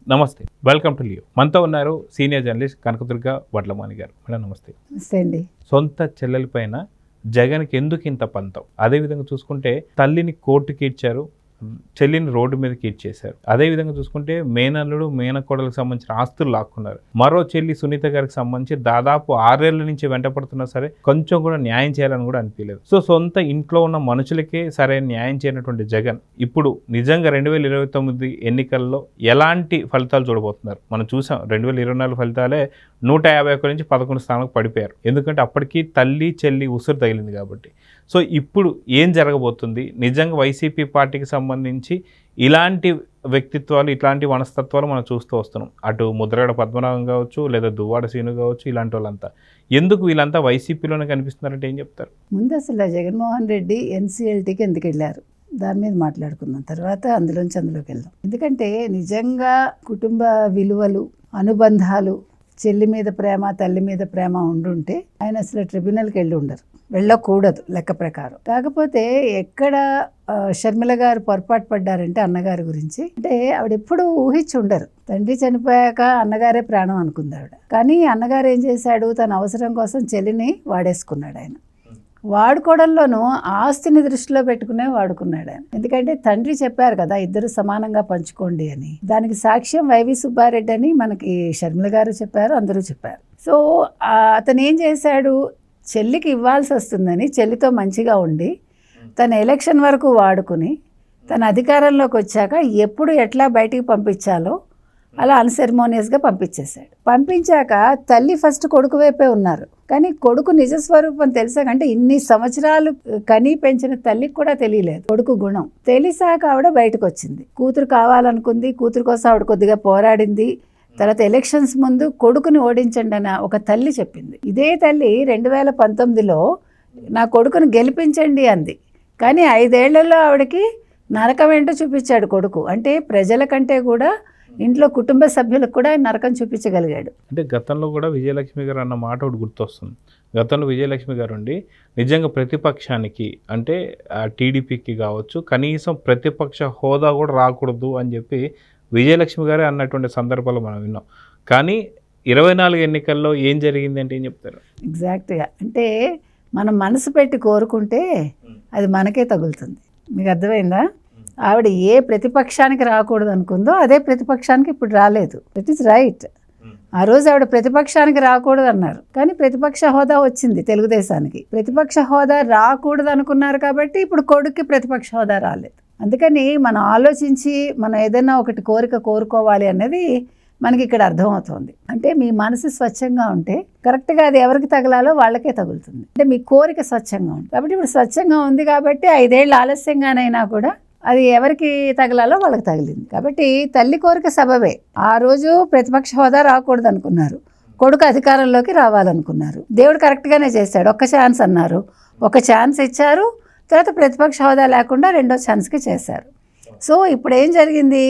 నమస్తే, welcome to Leo. మనతో ఉన్నారు సీనియర్ జర్నలిస్ట్ కనకదుర్గ వడ్లమాని గారు. మేడం నమస్తే. నమస్తే అండి. సొంత చెల్లెల పైన జగన్కి ఎందుకు ఇంత పంతం? అదేవిధంగా చూసుకుంటే తల్లిని కోర్టుకి ఇచ్చారు, చెల్లిని రోడ్డు మీదకి ఇచ్చేశారు. అదేవిధంగా చూసుకుంటే మేనల్లుడు మేనకోడలకు సంబంధించిన ఆస్తులు లాక్కున్నారు. మరో చెల్లి సునీత గారికి సంబంధించి దాదాపు 6 ఏళ్ల నుంచి వెంటపడుతున్నా సరే కొంచెం కూడా న్యాయం చేయాలని కూడా అనిపించలేదు. సో సొంత ఇంట్లో ఉన్న మనుషులకే సరైన న్యాయం చేయనటువంటి జగన్ ఇప్పుడు నిజంగా 2029 ఎన్నికల్లో ఎలాంటి ఫలితాలు చూడబోతున్నారు? మనం చూసాం 2024 ఫలితాలే 151 నుంచి 11 స్థానాలకు పడిపోయారు. ఎందుకంటే అప్పటికి తల్లి చెల్లి ఉసురు తగిలింది కాబట్టి. సో ఇప్పుడు ఏం జరగబోతుంది? నిజంగా వైసీపీ పార్టీకి సంబంధించి ఇలాంటి వ్యక్తిత్వాలు, ఇట్లాంటి మనస్తత్వాలు మనం చూస్తూ వస్తున్నాం. అటు ముద్రగడ పద్మనాభం కావచ్చు, లేదా దువ్వాడ శ్రీను కావచ్చు, ఇలాంటి వాళ్ళంతా ఎందుకు వీళ్ళంతా వైసీపీలోనే కనిపిస్తున్నారంటే ఏం చెప్తారు? ముందు అసలు జగన్మోహన్ రెడ్డి ఎన్సీఎల్టీకి ఎందుకు వెళ్ళారు దాని మీద మాట్లాడుకుందాం, తర్వాత అందులోకి వెళ్దాం. ఎందుకంటే నిజంగా కుటుంబ విలువలు, అనుబంధాలు, చెల్లి మీద ప్రేమ, తల్లి మీద ప్రేమ ఉండుంటే ఆయన అసలు ట్రిబ్యునల్కి వెళ్ళకూడదు లెక్క ప్రకారం. కాకపోతే ఎక్కడ షర్మిల గారు పొరపాటు పడ్డారంటే అన్నగారి గురించి, అంటే ఆవిడ ఎప్పుడు ఊహించి ఉండరు. తండ్రి చనిపోయాక అన్నగారే ప్రాణం అనుకుంది ఆవిడ. కానీ అన్నగారు ఏం చేశాడు, తన అవసరం కోసం చెల్లిని వాడేసుకున్నాడు. ఆయన వాడుకోవడంలోనూ ఆస్తిని దృష్టిలో పెట్టుకునే వాడుకున్నాడు ఆయన. ఎందుకంటే తండ్రి చెప్పారు కదా, ఇద్దరు సమానంగా పంచుకోండి అని. దానికి సాక్ష్యం వైవి సుబ్బారెడ్డి అని మనకి షర్మిల గారు చెప్పారు, అందరూ చెప్పారు. సో అతను ఏం చేశాడు, చెల్లికి ఇవ్వాల్సి వస్తుందని చెల్లితో మంచిగా ఉండి తన ఎలక్షన్ వరకు వాడుకుని తన అధికారంలోకి వచ్చాక ఎప్పుడు ఎట్లా బయటికి పంపించాలో అలా అన్సెరమోనియస్గా పంపించేశాడు. పంపించాక తల్లి ఫస్ట్ కొడుకు వైపే ఉన్నారు. కానీ కొడుకు నిజస్వరూపం తెలిసాకంటే ఇన్ని సంవత్సరాలు కనీ పెంచిన తల్లికి కూడా తెలియలేదు కొడుకు గుణం. తెలిసాక ఆవిడ బయటకు వచ్చింది. కూతురు కావాలనుకుంది, కూతురు కోసం ఆవిడ కొద్దిగా పోరాడింది. తర్వాత ఎలక్షన్స్ ముందు కొడుకుని ఓడించండి అని ఒక తల్లి చెప్పింది. ఇదే తల్లి 2019లో నా కొడుకుని గెలిపించండి అంది. కానీ 5 ఏళ్లలో ఆవిడకి నరకం ఏంటో చూపించాడు కొడుకు. అంటే ప్రజల కంటే కూడా ఇంట్లో కుటుంబ సభ్యులకు కూడా నరకం చూపించగలిగాడు. అంటే గతంలో కూడా విజయలక్ష్మి గారు అన్న మాట ఒకటి గుర్తొస్తుంది. గతంలో విజయలక్ష్మి గారు ఉండి నిజంగా ప్రతిపక్షానికి అంటే టీడీపీకి కావచ్చు కనీసం ప్రతిపక్ష హోదా కూడా రాకూడదు అని చెప్పి విజయలక్ష్మి గారే అన్నటువంటి సందర్భాలు మనం విన్నాం. కానీ 24 ఎన్నికల్లో ఏం జరిగింది అంటే ఏం చెప్తారు? ఎగ్జాక్ట్గా అంటే మనం మనసు పెట్టి కోరుకుంటే అది మనకే తగులుతుంది. మీకు అర్థమైందా? ఆవిడ ఏ ప్రతిపక్షానికి రాకూడదు అనుకుందో అదే ప్రతిపక్షానికి ఇప్పుడు రాలేదు. It is right. ఆ రోజు ఆవిడ ప్రతిపక్షానికి రాకూడదు అన్నారు, కానీ ప్రతిపక్ష హోదా వచ్చింది తెలుగుదేశానికి. ప్రతిపక్ష హోదా రాకూడదు అనుకున్నారు కాబట్టి ఇప్పుడు కొడుక్కి ప్రతిపక్ష హోదా రాలేదు. అందుకని మనం ఆలోచించి మనం ఏదైనా ఒకటి కోరుకోవాలి అనేది మనకి ఇక్కడ అర్థమవుతుంది. అంటే మీ మనసు స్వచ్ఛంగా ఉంటే కరెక్ట్గా అది ఎవరికి తగలాలో వాళ్ళకే తగులుతుంది. అంటే మీ కోరిక స్వచ్ఛంగా ఉంది కాబట్టి ఇప్పుడు స్వచ్ఛంగా ఉంది కాబట్టి 5 ఏళ్ళు ఆలస్యంగానైనా కూడా అది ఎవరికి తగలాలో వాళ్ళకి తగిలింది. కాబట్టి తల్లి కోరిక సబబే. ఆ రోజు ప్రతిపక్ష హోదా రాకూడదు అనుకున్నారు, కొడుకు అధికారంలోకి రావాలనుకున్నారు. దేవుడు కరెక్ట్గానే చేశాడు. ఒక్క ఛాన్స్ అన్నారు, ఒక ఛాన్స్ ఇచ్చారు. తర్వాత ప్రతిపక్ష హోదా లేకుండా 2వ ఛాన్స్కి చేశారు. సో ఇప్పుడు ఏం జరిగింది,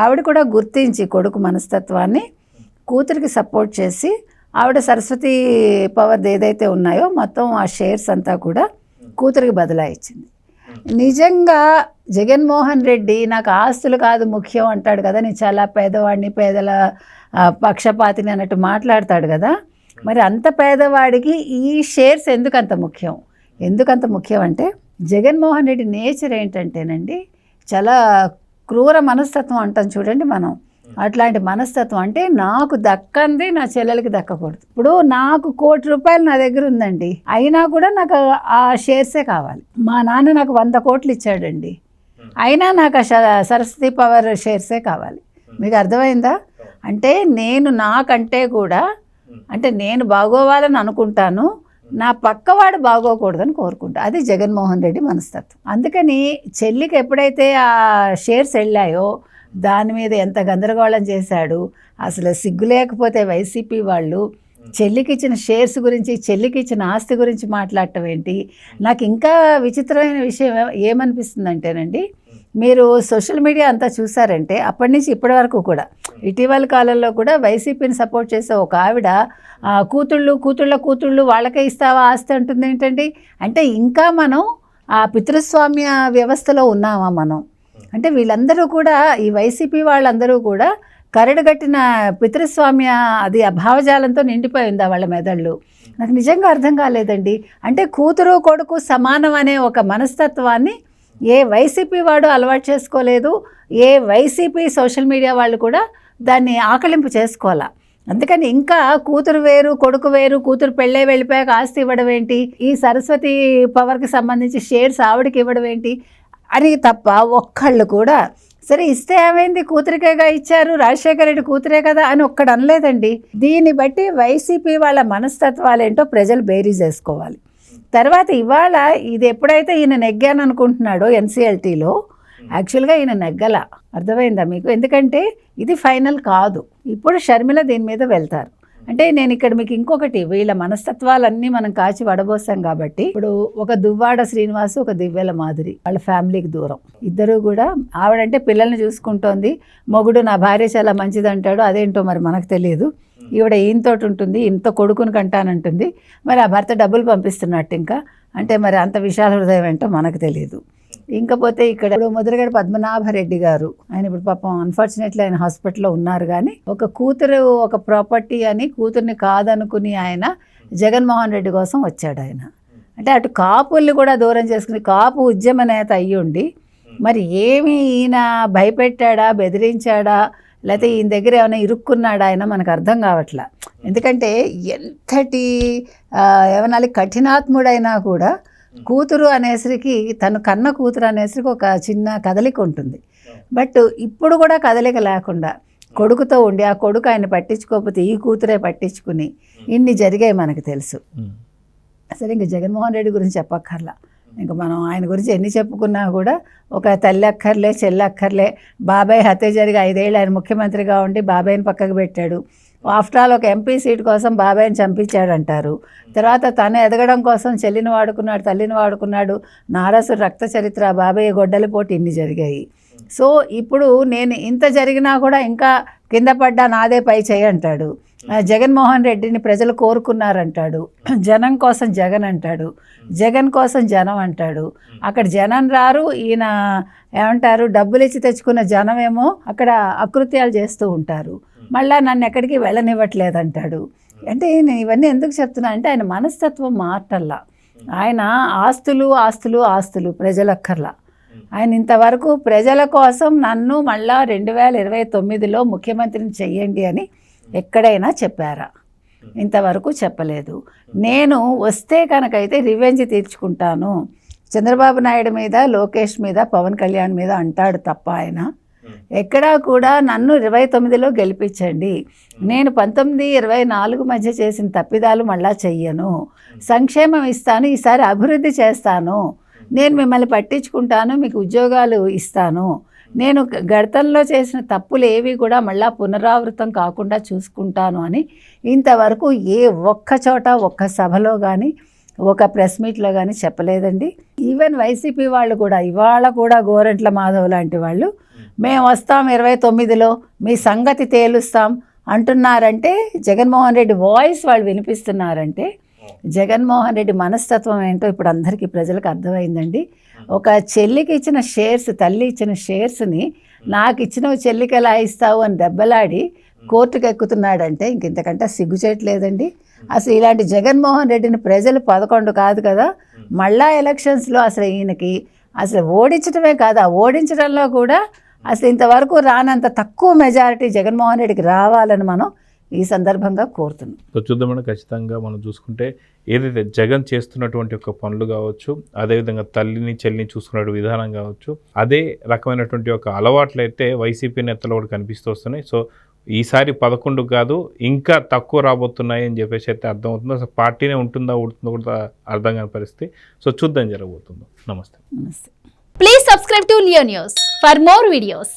ఆవిడ కూడా గుర్తించి కొడుకు మనస్తత్వాన్ని కూతురికి సపోర్ట్ చేసి ఆవిడ సరస్వతి పవర్ ఏదైతే ఉన్నాయో మొత్తం ఆ షేర్స్ అంతా కూడా కూతురికి బదలాయించింది. నిజంగా జగన్మోహన్ రెడ్డి నాకు ఆస్తులు కాదు ముఖ్యం అంటాడు కదా, నేను చాలా పేదవాడిని, పేదల పక్షపాతిని అన్నట్టు మాట్లాడతాడు కదా. మరి అంత పేదవాడికి ఈ షేర్స్ ఎందుకంత ముఖ్యం అంటే జగన్మోహన్ రెడ్డి నేచర్ ఏంటంటేనండి చాలా క్రూర మనస్తత్వం అంటాం చూడండి మనం. అట్లాంటి మనస్తత్వం. అంటే నాకు దక్కంది నా చెల్లెలకి దక్కకూడదు. ఇప్పుడు నాకు ₹1,00,00,000 నా దగ్గర ఉందండి, అయినా కూడా నాకు ఆ షేర్సే కావాలి. మా నాన్న నాకు 100 కోట్లు ఇచ్చాడండి, అయినా నాకు సరస్వతి పవర్ షేర్సే కావాలి. మీకు అర్థమైందా? అంటే నేను నాకంటే కూడా అంటే నేను బాగోవాలని అనుకుంటాను, నా పక్కవాడు బాగోకూడదని కోరుకుంటా. అది జగన్మోహన్ రెడ్డి మనస్తత్వం. అందుకని చెల్లికి ఎప్పుడైతే ఆ షేర్స్ వెళ్ళాయో దాని మీద ఎంత గందరగోళం చేశాడు. అసలు సిగ్గు లేకపోతే వైసీపీ వాళ్ళు చెల్లికి ఇచ్చిన షేర్స్ గురించి, చెల్లికి ఇచ్చిన ఆస్తి గురించి మాట్లాడటం ఏంటి? నాకు ఇంకా విచిత్రమైన విషయం ఏమనిపిస్తుంది అంటేనండి, మీరు సోషల్ మీడియా అంతా చూసారంటే అప్పటి నుంచి ఇప్పటి వరకు కూడా ఇటీవల కాలంలో కూడా వైసీపీని సపోర్ట్ చేసే ఒక ఆవిడ కూతుళ్ళు వాళ్ళకే ఇస్తావా ఆస్తి అంటుంది ఏంటండి. అంటే ఇంకా మనం ఆ పితృస్వామ్య వ్యవస్థలో ఉన్నామా మనం? అంటే వీళ్ళందరూ కూడా ఈ వైసీపీ వాళ్ళందరూ కూడా కరడుగట్టిన పితృస్వామ్య అది భావజాలంతో నిండిపోయిందా వాళ్ళ మెదళ్ళు? నాకు నిజంగా అర్థం కాలేదండి. అంటే కూతురు కొడుకు సమానం అనే ఒక మనస్తత్వాన్ని ఏ వైసీపీ వాడు అలవాటు చేసుకోలేదు, ఏ వైసీపీ సోషల్ మీడియా వాళ్ళు కూడా దాన్ని ఆకలింపు చేసుకోవాలా. అందుకని ఇంకా కూతురు వేరు కొడుకు వేరు, కూతురు పెళ్ళే వెళ్ళిపోయాక ఆస్తి ఇవ్వడం ఏంటి, ఈ సరస్వతి పవర్కి సంబంధించి షేర్స్ ఆవిడకి ఇవ్వడం ఏంటి అని తప్ప ఒక్కళ్ళు కూడా సరే ఇస్తే ఏమైంది, కూతురికేగా ఇచ్చారు, రాజశేఖర రెడ్డి కూతురే కదా అని ఒక్కడు అనలేదండి. దీన్ని బట్టి వైసీపీ వాళ్ళ మనస్తత్వాలు ఏంటో ప్రజలు బేరీజ్ చేసుకోవాలి. తర్వాత ఇవాళ ఇది ఎప్పుడైతే ఈయన నెగ్గాను అనుకుంటున్నాడో ఎన్సీఎల్టీలో, యాక్చువల్గా ఈయన నెగ్గల, అర్థమైందా మీకు? ఎందుకంటే ఇది ఫైనల్ కాదు. ఇప్పుడు షర్మిల దీని మీద వెళ్తారు. అంటే నేను ఇక్కడ మీకు ఇంకొకటి, వీళ్ళ మనస్తత్వాలన్నీ మనం కాచి వడబోసాం కాబట్టి, ఇప్పుడు ఒక దువ్వాడ శ్రీనివాసు, ఒక దివ్యల మాధురి, వాళ్ళ ఫ్యామిలీకి దూరం, ఇద్దరు కూడా ఆవిడంటే పిల్లల్ని చూసుకుంటోంది, మొగుడు నా భార్య చాలా మంచిది అంటాడు, అదేంటో మరి మనకు తెలియదు. ఈవిడ ఈయనతోటి ఉంటుంది, ఇంత కొడుకుని కంటానంటుంది, మరి ఆ భర్త డబ్బులు పంపిస్తున్నట్టు ఇంకా అంటే మరి అంత విశాల హృదయం ఏంటో మనకు తెలియదు. ఇంకపోతే ఇక్కడ ముద్రగడ పద్మనాభరెడ్డి గారు, ఆయన ఇప్పుడు పాపం అన్ఫార్చునేట్లీ ఆయన హాస్పిటల్లో ఉన్నారు. కానీ ఒక కూతురు ఒక ప్రాపర్టీ అని కూతుర్ని కాదనుకుని ఆయన జగన్మోహన్ రెడ్డి కోసం వచ్చాడు. ఆయన అంటే అటు కాపుల్ని కూడా దూరం చేసుకుని కాపు ఉద్యమ నేత అయ్యుండి మరి ఏమి ఈయన భయపెట్టాడా, బెదిరించాడా, లేకపోతే ఈయన దగ్గర ఏమైనా ఇరుక్కున్నాడా ఆయన మనకు అర్థం కావట్లా. ఎందుకంటే ఎంతటి ఏమనాలి కఠినాత్ముడైనా కూడా కూతురు అనేసరికి, తను కన్న కూతురు అనేసరికి ఒక చిన్న కదలిక ఉంటుంది. బట్ ఇప్పుడు కూడా కదలిక లేకుండా కొడుకుతో ఉండి ఆ కొడుకు ఆయన పట్టించుకోకపోతే ఈ కూతురే పట్టించుకుని ఇన్ని జరిగాయి మనకు తెలుసు. అసలు ఇంక జగన్మోహన్ రెడ్డి గురించి చెప్పక్కర్లా. ఇంకా మనం ఆయన గురించి ఎన్ని చెప్పుకున్నా కూడా ఒక తల్లి అక్కర్లే, చెల్లి అక్కర్లే. బాబాయ్ హత్య జరిగి 5 ఏళ్ళు ఆయన ముఖ్యమంత్రిగా ఉండి బాబాయ్ని పక్కకు పెట్టాడు. ఆఫ్టర్ ఆల్ ఒక ఎంపీ సీట్ కోసం బాబాయ్ని చంపించాడు అంటారు. తర్వాత తను ఎదగడం కోసం చెల్లిని వాడుకున్నాడు, తల్లిని వాడుకున్నాడు. నారాసురు రక్త చరిత్ర, బాబాయ్ గొడ్డలి పోటీ, ఇన్ని జరిగాయి. సో ఇప్పుడు నేను ఇంత జరిగినా కూడా ఇంకా కింద పడ్డా నాదే పై చేయి అంటాడు. జగన్మోహన్ రెడ్డిని ప్రజలు కోరుకున్నారంటాడు. జనం కోసం జగన్ అంటాడు, జగన్ కోసం జనం అంటాడు. అక్కడ జనం రారు, ఈయన ఏమంటారు డబ్బులు ఇచ్చి తెచ్చుకున్న జనమేమో అక్కడ అకృత్యాలు చేస్తూ ఉంటారు. మళ్ళీ నన్ను ఎక్కడికి వెళ్ళనివ్వట్లేదంటాడు. అంటే నేను ఇవన్నీ ఎందుకు చెప్తున్నా అంటే ఆయన మనస్తత్వం మార్టల్లా. ఆయన ఆస్తులు ఆస్తులు ఆస్తులు ప్రజలక్కర్లా. ఆయన ఇంతవరకు ప్రజల కోసం నన్ను మళ్ళా 2029లో ముఖ్యమంత్రిని చెయ్యండి అని ఎక్కడైనా చెప్పారా? ఇంతవరకు చెప్పలేదు. నేను వస్తే కనుకైతే రివెంజ్ తీర్చుకుంటాను చంద్రబాబు నాయుడు మీద, లోకేష్ మీద, పవన్ కళ్యాణ్ మీద అంటాడు తప్ప ఆయన ఎక్కడా కూడా నన్ను 29లో గెలిపించండి, నేను 19-24 మధ్య చేసిన తప్పిదాలు మళ్ళా చెయ్యను, సంక్షేమం ఇస్తాను, ఈసారి అభివృద్ధి చేస్తాను, నేను మిమ్మల్ని పట్టించుకుంటాను, మీకు ఉద్యోగాలు ఇస్తాను, నేను గతంలో చేసిన తప్పులు ఏవి కూడా మళ్ళా పునరావృతం కాకుండా చూసుకుంటాను అని ఇంతవరకు ఏ ఒక్క చోట, ఒక్క సభలో కానీ, ఒక ప్రెస్ మీట్లో కానీ చెప్పలేదండి. ఈవెన్ వైసీపీ వాళ్ళు కూడా ఇవాళ కూడా గోరంట్ల మాధవ్ లాంటి వాళ్ళు మేము వస్తాం 29లో మీ సంగతి తేలుస్తాం అంటున్నారంటే, జగన్మోహన్ రెడ్డి వాయిస్ వాళ్ళు వినిపిస్తున్నారంటే జగన్మోహన్ రెడ్డి మనస్తత్వం ఏంటో ఇప్పుడు అందరికీ ప్రజలకు అర్థమైందండి. ఒక చెల్లికి ఇచ్చిన షేర్స్, తల్లి ఇచ్చిన షేర్స్ని నాకు ఇచ్చినవి చెల్లికి ఎలా ఇస్తావు అని దెబ్బలాడి కోర్టుకు ఎక్కుతున్నాడంటే ఇంతకంటే సిగ్గుచేయట్లేదండి. అసలు ఇలాంటి జగన్మోహన్ రెడ్డిని ప్రజలు 11 కాదు కదా, మళ్ళా ఎలక్షన్స్లో అసలు ఈయనకి అసలు ఓడించడమే కాదు, ఆ ఓడించడంలో కూడా అసలు ఇంతవరకు రానంత తక్కువ మెజారిటీ జగన్మోహన్ రెడ్డికి రావాలని మనం ఈ సందర్భంగా కోరుతున్నాం. సో చూద్దామని ఖచ్చితంగా మనం చూసుకుంటే ఏదైతే జగన్ చేస్తున్నటువంటి ఒక పనులు కావచ్చు, అదేవిధంగా తల్లిని చెల్లిని చూసుకునే విధానం కావచ్చు, అదే రకమైనటువంటి ఒక అలవాట్లు అయితే వైసీపీ నేతలు కూడా కనిపిస్తూ వస్తున్నాయి. సో ఈసారి 11 కాదు ఇంకా తక్కువ రాబోతున్నాయి అని చెప్పేసి అయితే అర్థమవుతుంది. అసలు పార్టీనే ఉంటుందా ఉంటుందో కూడా అర్థం కాని పరిస్థితి. సో చూద్దాం జరగబోతుందో. నమస్తే. నమస్తే. Please subscribe to Leo News for more videos.